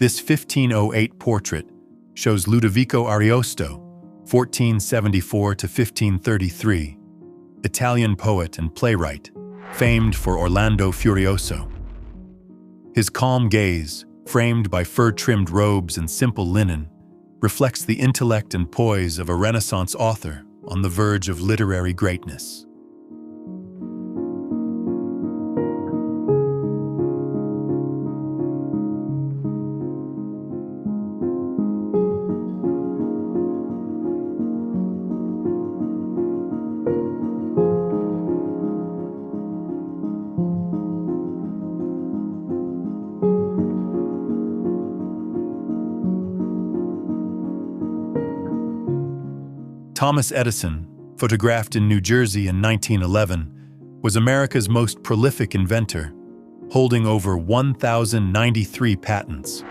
This 1508 portrait shows Ludovico Ariosto, 1474 to 1533, Italian poet and playwright, famed for Orlando Furioso. His calm gaze, framed by fur-trimmed robes and simple linen, reflects the intellect and poise of a Renaissance author on the verge of literary greatness. Thomas Edison, photographed in New Jersey in 1911, was America's most prolific inventor, holding over 1,093 patents.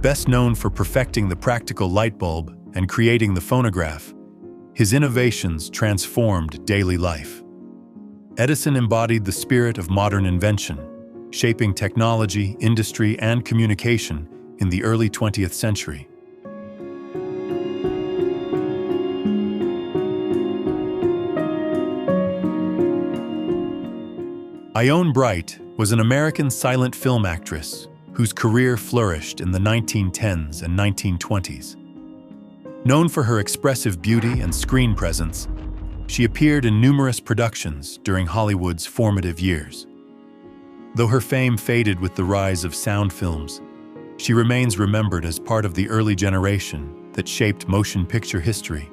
Best known for perfecting the practical light bulb and creating the phonograph, his innovations transformed daily life. Edison embodied the spirit of modern invention, shaping technology, industry, and communication in the early 20th century. Ione Bright was an American silent film actress whose career flourished in the 1910s and 1920s. Known for her expressive beauty and screen presence, she appeared in numerous productions during Hollywood's formative years. Though her fame faded with the rise of sound films, she remains remembered as part of the early generation that shaped motion picture history.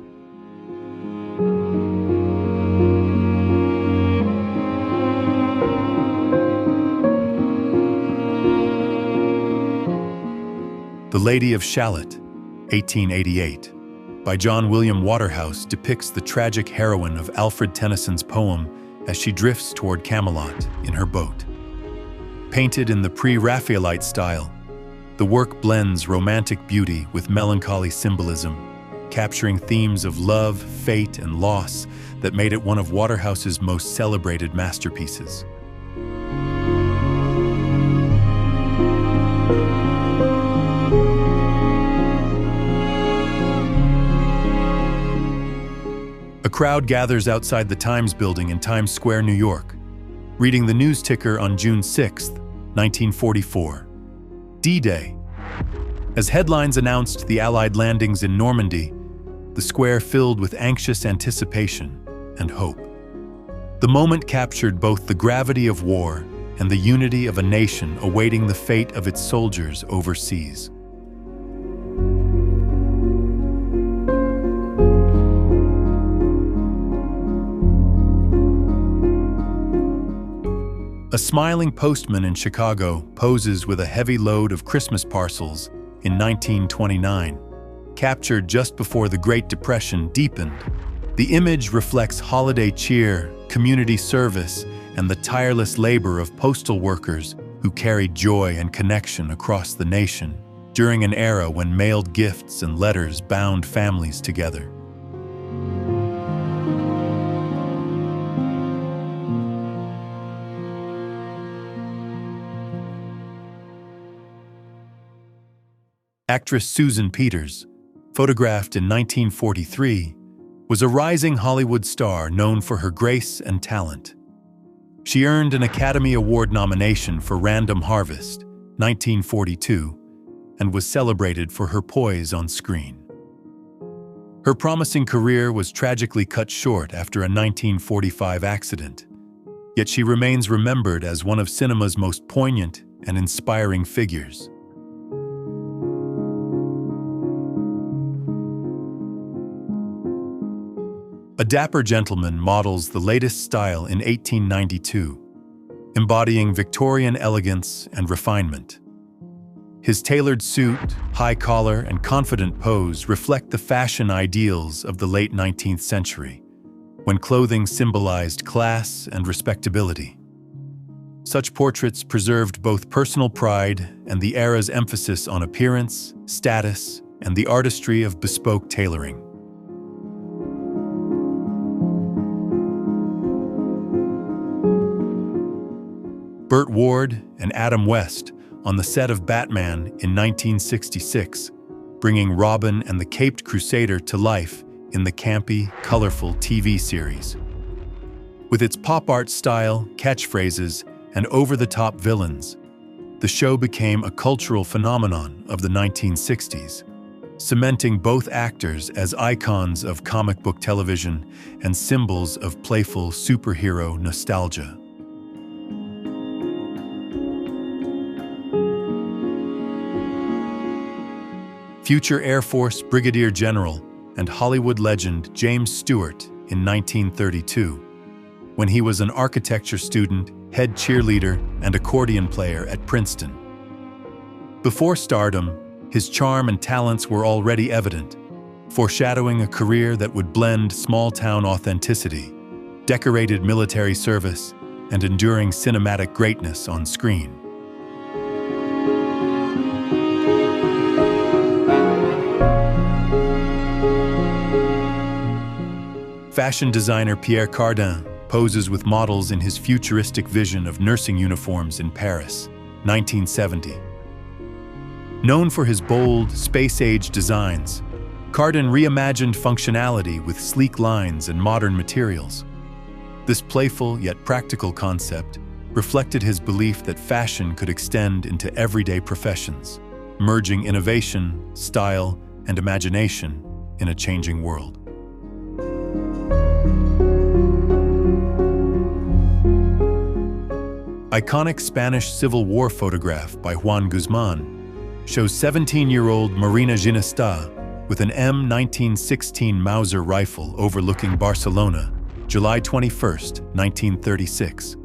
The Lady of Shalott, 1888, by John William Waterhouse depicts the tragic heroine of Alfred Tennyson's poem as she drifts toward Camelot in her boat. Painted in the pre-Raphaelite style, the work blends romantic beauty with melancholy symbolism, capturing themes of love, fate, and loss that made it one of Waterhouse's most celebrated masterpieces. A crowd gathers outside the Times building in Times Square, New York, reading the news ticker on June 6, 1944. D-Day. As headlines announced the Allied landings in Normandy, the square filled with anxious anticipation and hope. The moment captured both the gravity of war and the unity of a nation awaiting the fate of its soldiers overseas. A smiling postman in Chicago poses with a heavy load of Christmas parcels in 1929, captured just before the Great Depression deepened. The image reflects holiday cheer, community service, and the tireless labor of postal workers who carried joy and connection across the nation during an era when mailed gifts and letters bound families together. Actress Susan Peters, photographed in 1943, was a rising Hollywood star known for her grace and talent. She earned an Academy Award nomination for Random Harvest, 1942, and was celebrated for her poise on screen. Her promising career was tragically cut short after a 1945 accident, yet she remains remembered as one of cinema's most poignant and inspiring figures. A dapper gentleman models the latest style in 1892, embodying Victorian elegance and refinement. His tailored suit, high collar, and confident pose reflect the fashion ideals of the late 19th century, when clothing symbolized class and respectability. Such portraits preserved both personal pride and the era's emphasis on appearance, status, and the artistry of bespoke tailoring. Burt Ward and Adam West on the set of Batman in 1966, bringing Robin and the Caped Crusader to life in the campy, colorful TV series. With its pop art style, catchphrases, and over-the-top villains, the show became a cultural phenomenon of the 1960s, cementing both actors as icons of comic book television and symbols of playful superhero nostalgia. Future Air Force Brigadier General and Hollywood legend James Stewart in 1932, when he was an architecture student, head cheerleader, and accordion player at Princeton. Before stardom, his charm and talents were already evident, foreshadowing a career that would blend small-town authenticity, decorated military service, and enduring cinematic greatness on screen. Fashion designer Perre Cardin poses with models in his futuristic vision of nursing uniforms in Paris, 1970. Known for his bold, space-age designs, Cardin reimagined functionality with sleek lines and modern materials. This playful yet practical concept reflected his belief that fashion could extend into everyday professions, merging innovation, style, and imagination in a changing world. Iconic Spanish Civil War photograph by Juan Guzman shows 17-year-old Marina Ginesta with an M1916 Mauser rifle overlooking Barcelona, July 21, 1936.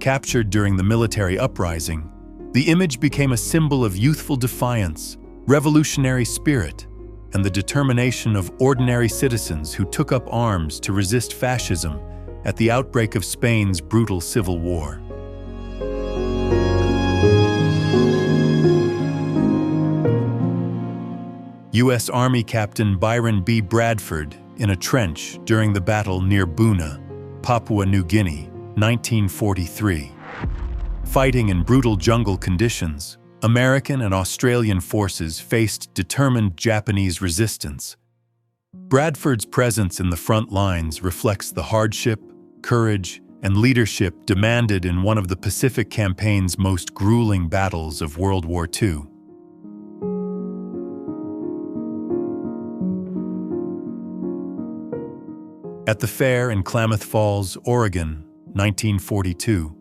Captured during the military uprising, the image became a symbol of youthful defiance, revolutionary spirit, and the determination of ordinary citizens who took up arms to resist fascism at the outbreak of Spain's brutal civil war. U.S. Army Captain Byron B. Bradford in a trench during the battle near Buna, Papua New Guinea, 1943. Fighting in brutal jungle conditions, American and Australian forces faced determined Japanese resistance. Bradford's presence in the front lines reflects the hardship, courage, and leadership demanded in one of the Pacific Campaign's most grueling battles of World War II. At the fair in Klamath Falls, Oregon, 1942,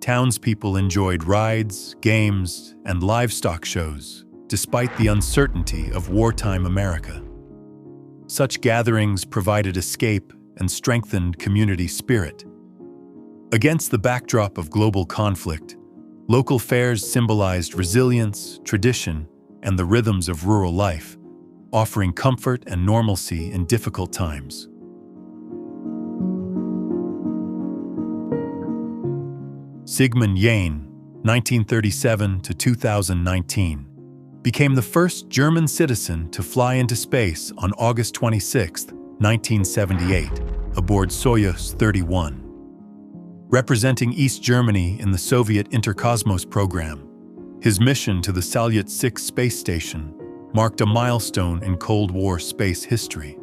townspeople enjoyed rides, games, and livestock shows, despite the uncertainty of wartime America. Such gatherings provided escape and strengthened community spirit. Against the backdrop of global conflict, local fairs symbolized resilience, tradition, and the rhythms of rural life, offering comfort and normalcy in difficult times. Sigmund Jahn, 1937 to 2019, became the first German citizen to fly into space on August 26, 1978, aboard Soyuz 31. Representing East Germany in the Soviet Interkosmos program, his mission to the Salyut 6 space station marked a milestone in Cold War space history.